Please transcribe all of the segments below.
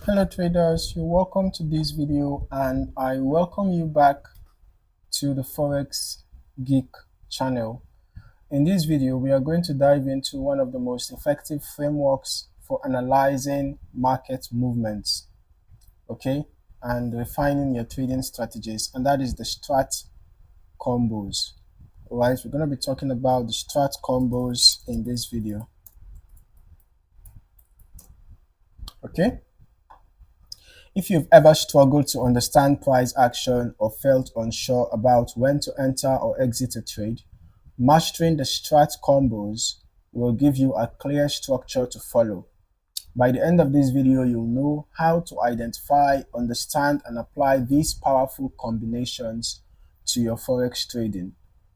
Hello traders, you're welcome to this video and I welcome you back to the Forex Geek channel. In this video, we are going to dive into one of the most effective frameworks for analyzing market movements, okay, and refining your trading strategies, and that is the Strat Combos. Alright, we're going to be talking about the Strat Combos in this video, okay. If you've ever struggled to understand price action or felt unsure about when to enter or exit a trade, mastering the Strat Combos will give you a clear structure to follow. By the end of this video, you'll know how to identify, understand, and apply these powerful combinations to your Forex trading.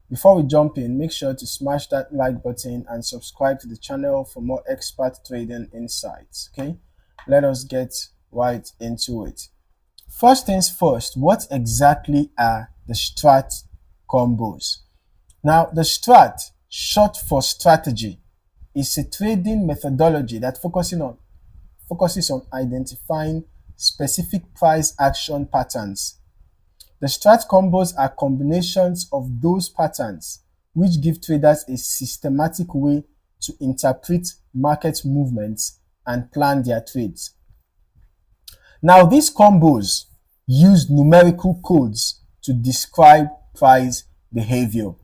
Before we jump in, make sure to smash that like button and subscribe to the channel for more expert trading insights, okay? Let us get right into it. First things first, what exactly are the Strat Combos? Now, the Strat, short for strategy, is a trading methodology that focuses on identifying specific price action patterns. The Strat Combos are combinations of those patterns which give traders a systematic way to interpret market movements and plan their trades. Now, these combos use numerical codes to describe price behavior.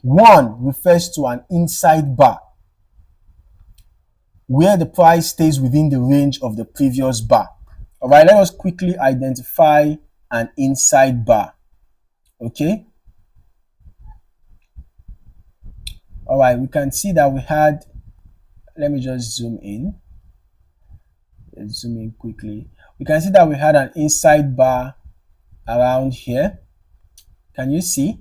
One refers to an inside bar, where the price stays within the range of the previous bar. All right, let us quickly identify an inside bar. Okay. All right, we can see that we had, let me just zoom in. Let's zoom in quickly. We can see that we had an inside bar around here. Can you see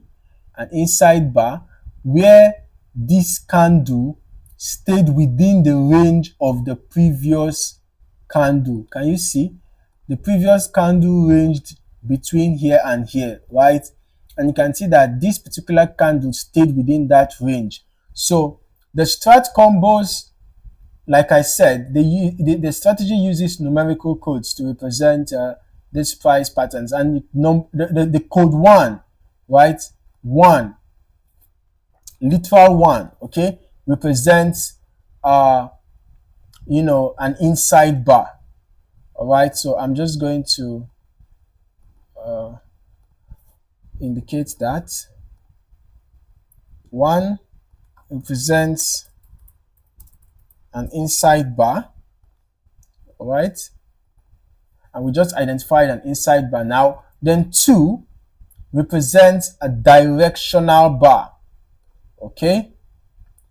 an inside bar where this candle stayed within the range of the previous candle? Can you see the previous candle ranged between here and here, right? And you can see that this particular candle stayed within that range. So the Strat Combos, like I said, the strategy uses numerical codes to represent these price patterns, and the code 1, right, 1, literal 1, okay, represents an inside bar. All right, so I'm just going to indicate that 1 represents an inside bar. All right, and we just identified an inside bar. Now then 2 represents a directional bar. Okay,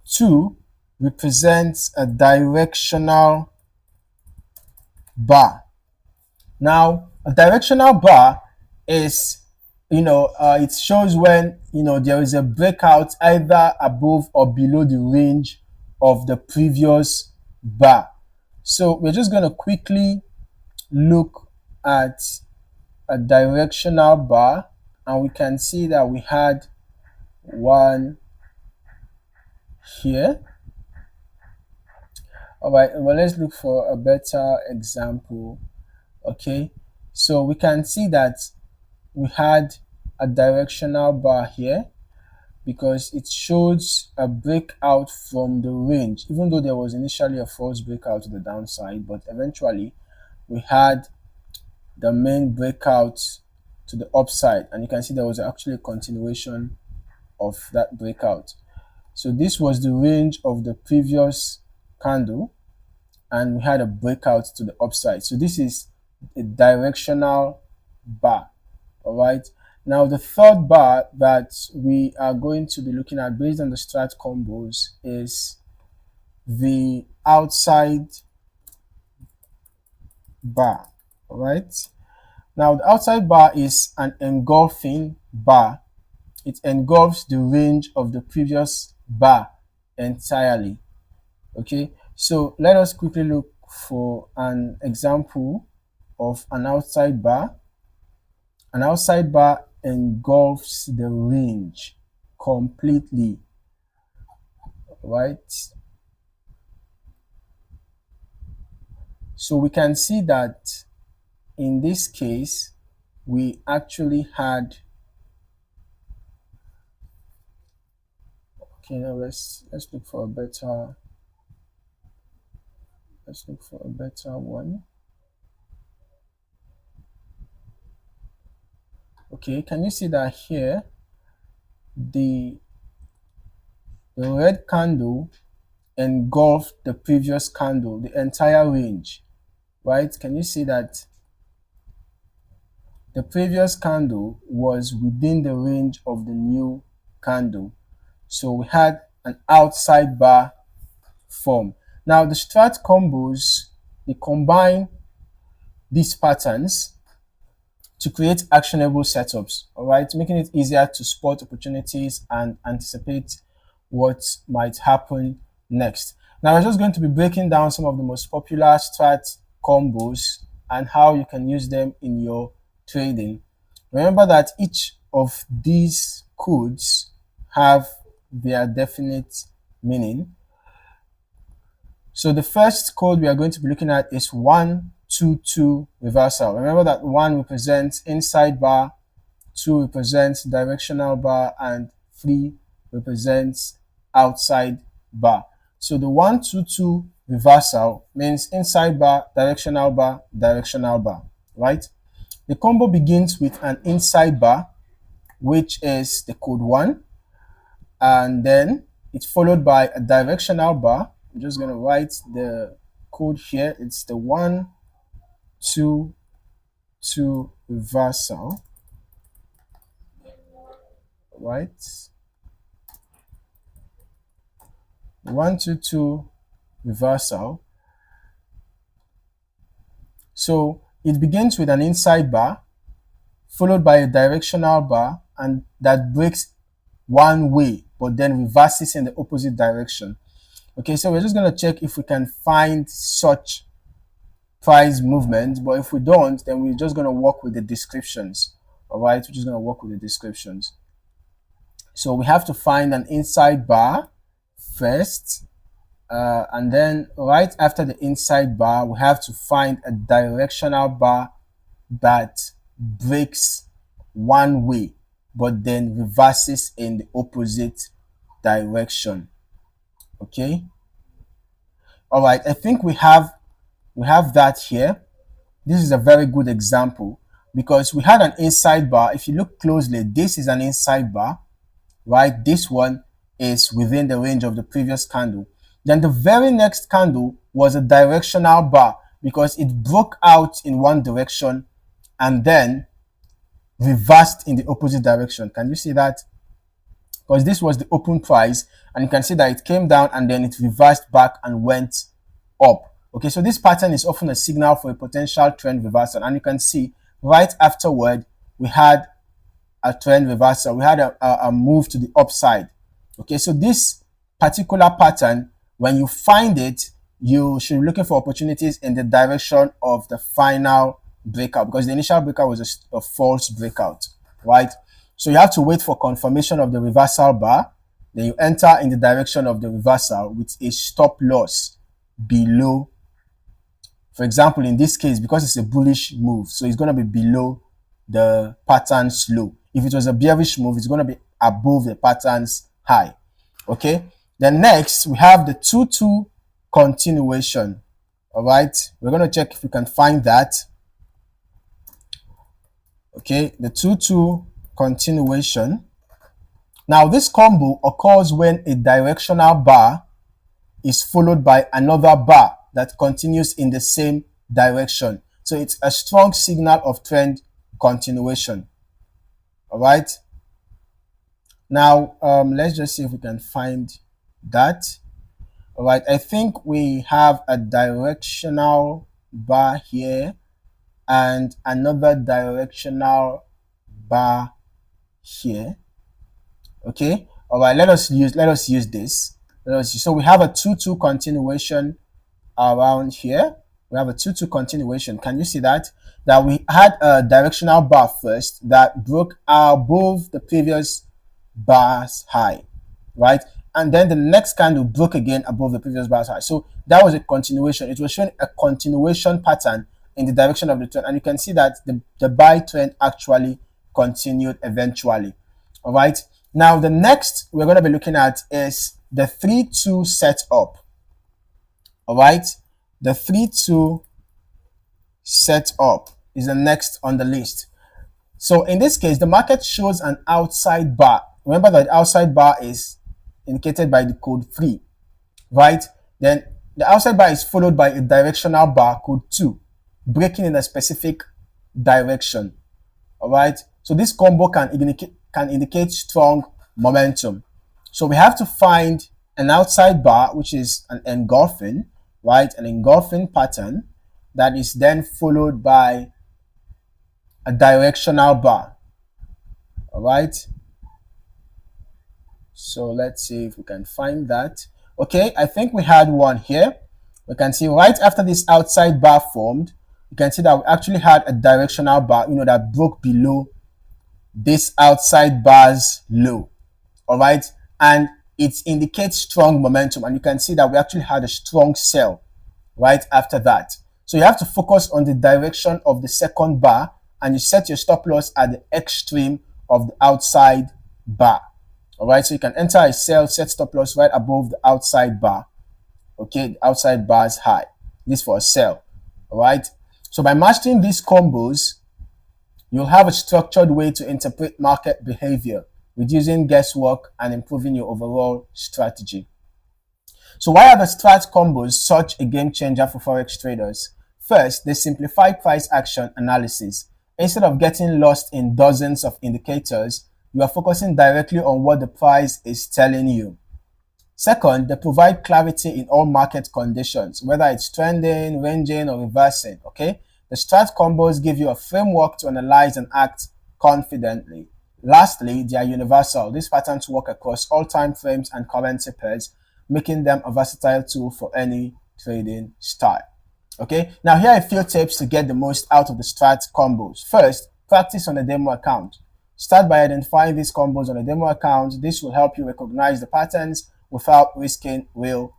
2 represents a directional bar. Now a directional bar is, it shows when there is a breakout either above or below the range of the previous bar. So we're just going to quickly look at a directional bar, and we can see that we had one here. All right, well, let's look for a better example. Okay, so we can see that we had a directional bar here because it shows a breakout from the range, even though there was initially a false breakout to the downside, but eventually we had the main breakout to the upside, and you can see there was actually a continuation of that breakout. So this was the range of the previous candle, and we had a breakout to the upside. So this is a directional bar. All right, now the third bar that we are going to be looking at based on the Strat Combos is the outside bar. All right, now the outside bar is an engulfing bar. It engulfs the range of the previous bar entirely. Okay, so let us quickly look for an example of an outside bar. An outside bar engulfs the range completely, right? So we can see that in this case, we actually had, okay, now let's look for a better, let's look for a better one. Okay, can you see that here the red candle engulfed the previous candle, the entire range, right? Can you see that the previous candle was within the range of the new candle? So we had an outside bar form. Now the Strat Combos, they combine these patterns to create actionable setups, all right, making it easier to spot opportunities and anticipate what might happen next. Now we're just going to be breaking down some of the most popular Strat combos and how you can use them in your trading. Remember that each of these codes have their definite meaning. So the first code we are going to be looking at is 122 reversal. Remember that 1 represents inside bar, 2 represents directional bar, and 3 represents outside bar. So the 122 reversal means inside bar, directional bar, directional bar, right? The combo begins with an inside bar, which is the code 1, and then it's followed by a directional bar. I'm just going to write the code here. It's the 1, 2, 2 reversal, right? 1, 2, 2 reversal. So it begins with an inside bar, followed by a directional bar, and that breaks one way, but then reverses in the opposite direction. Okay, so we're just going to check if we can find such price movement, but if we don't, then we're just going to work with the descriptions. All right, we're just going to work with the descriptions. So we have to find an inside bar first, and then right after the inside bar, we have to find a directional bar that breaks one way, but then reverses in the opposite direction. Okay. All right, I think we have that here. This is a very good example because we had an inside bar. If you look closely, this is an inside bar, right? This one is within the range of the previous candle. Then the very next candle was a directional bar because it broke out in one direction and then reversed in the opposite direction. Can you see that? Because this was the open price, and you can see that it came down and then it reversed back and went up. Okay, so this pattern is often a signal for a potential trend reversal, and you can see right afterward we had a trend reversal. We had a move to the upside. Okay, so this particular pattern, when you find it, you should be looking for opportunities in the direction of the final breakout, because the initial breakout was a false breakout, right? So you have to wait for confirmation of the reversal bar. Then you enter in the direction of the reversal with a stop loss below. For example, in this case, because it's a bullish move, so it's going to be below the pattern's low. If it was a bearish move, it's going to be above the pattern's high. Okay. Then next, we have the 2-2 continuation. All right. We're going to check if we can find that. Okay. The 2-2 continuation. Now, this combo occurs when a directional bar is followed by another bar that continues in the same direction. So it's a strong signal of trend continuation. All right. Now, let's just see if we can find that. All right. I think we have a directional bar here and another directional bar here. Okay. All right. Let us use this. So we have a 2-2 continuation around here. We have a 2-2 continuation. Can you see that? That we had a directional bar first that broke above the previous bar's high, right? And then the next candle broke again above the previous bar's high. So that was a continuation. It was showing a continuation pattern in the direction of the trend, and you can see that the buy trend actually continued eventually. All right. Now the next we're going to be looking at is the 3-2 setup. All right. The 3-2 setup is the next on the list. So in this case, the market shows an outside bar. Remember that the outside bar is indicated by the code 3, right? Then the outside bar is followed by a directional bar code 2, breaking in a specific direction. All right. So this combo can indicate strong momentum. So we have to find an outside bar, which is an engulfing, right? An engulfing pattern that is then followed by a directional bar. All right. So let's see if we can find that. Okay, I think we had one here. We can see right after this outside bar formed, you can see that we actually had a directional bar, that broke below this outside bar's low. All right, and it indicates strong momentum, and you can see that we actually had a strong sell right after that. So you have to focus on the direction of the second bar, and you set your stop loss at the extreme of the outside bar. All right, so you can enter a sell, set stop loss right above the outside bar. Okay, the outside bar is high. This for a sell. All right, so by mastering these combos, you'll have a structured way to interpret market behavior, reducing guesswork and improving your overall strategy. So why are the Strat Combos such a game changer for Forex traders? First, they simplify price action analysis. Instead of getting lost in dozens of indicators, you are focusing directly on what the price is telling you. Second, they provide clarity in all market conditions, whether it's trending, ranging, or reversing. Okay, the Strat Combos give you a framework to analyze and act confidently. Lastly, they are universal. These patterns work across all time frames and currency pairs, making them a versatile tool for any trading style. Okay, now here are a few tips to get the most out of the Strat Combos. First, practice on a demo account. Start by identifying these combos on a demo account. This will help you recognize the patterns without risking real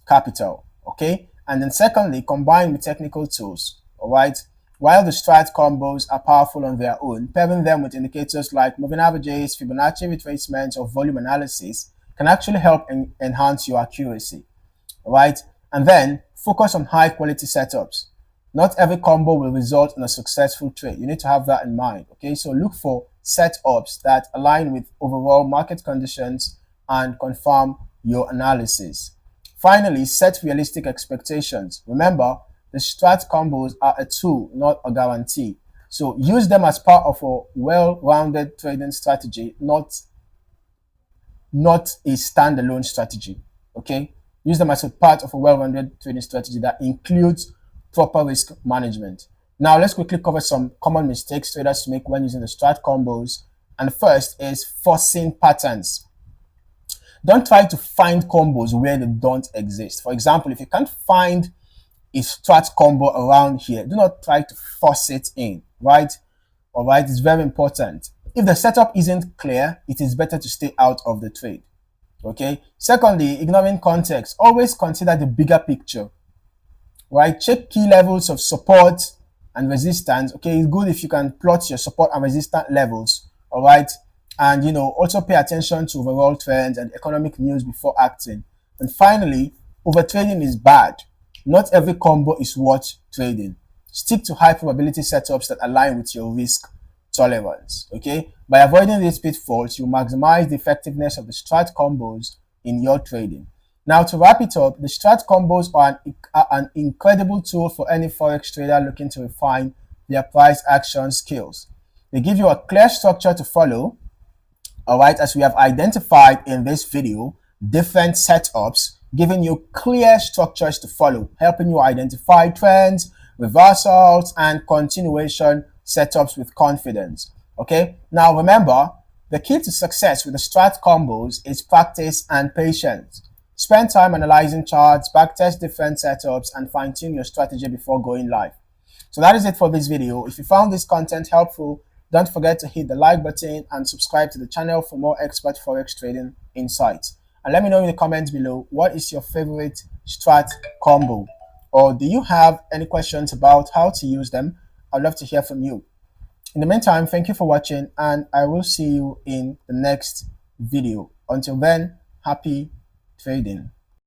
capital. Okay, and then secondly, combine with technical tools. All right, while the Strat Combos are powerful on their own, pairing them with indicators like moving averages, Fibonacci retracements, or volume analysis can actually help enhance your accuracy. All right, and then focus on high quality setups. Not every combo will result in a successful trade. You need to have that in mind. Okay, so look for setups that align with overall market conditions and confirm your analysis. Finally, set realistic expectations. Remember, the Strat Combos are a tool, not a guarantee. So use them as part of a well-rounded trading strategy, not a standalone strategy. Okay, use them as a part of a well-rounded trading strategy that includes proper risk management. Now let's quickly cover some common mistakes traders make when using the Strat Combos. And the first is forcing patterns. Don't try to find combos where they don't exist. For example, if you can't find a Strat combo around here, do not try to force it in, right? All right, it's very important. If the setup isn't clear, it is better to stay out of the trade. Okay. Secondly, ignoring context. Always consider the bigger picture. Right? Check key levels of support and resistance. Okay, it's good if you can plot your support and resistance levels. All right, and also pay attention to overall trends and economic news before acting. And finally, overtrading is bad. Not every combo is worth trading. Stick to high probability setups that align with your risk tolerance. Okay, by avoiding these pitfalls, you maximize the effectiveness of the Strat Combos in your trading. Now, to wrap it up, the Strat Combos are an incredible tool for any Forex trader looking to refine their price action skills. They give you a clear structure to follow, all right, as we have identified in this video, different setups, giving you clear structures to follow, helping you identify trends, reversals, and continuation setups with confidence. Okay, now remember, the key to success with the Strat Combos is practice and patience. Spend time analyzing charts, backtest different setups, and fine-tune your strategy before going live. So that is it for this video. If you found this content helpful, don't forget to hit the like button and subscribe to the channel for more expert Forex trading insights. And let me know in the comments below, what is your favorite Strat combo? or do you have any questions about how to use them? I'd love to hear from you. In the meantime, thank you for watching, and I will see you in the next video. Until then, happy trading.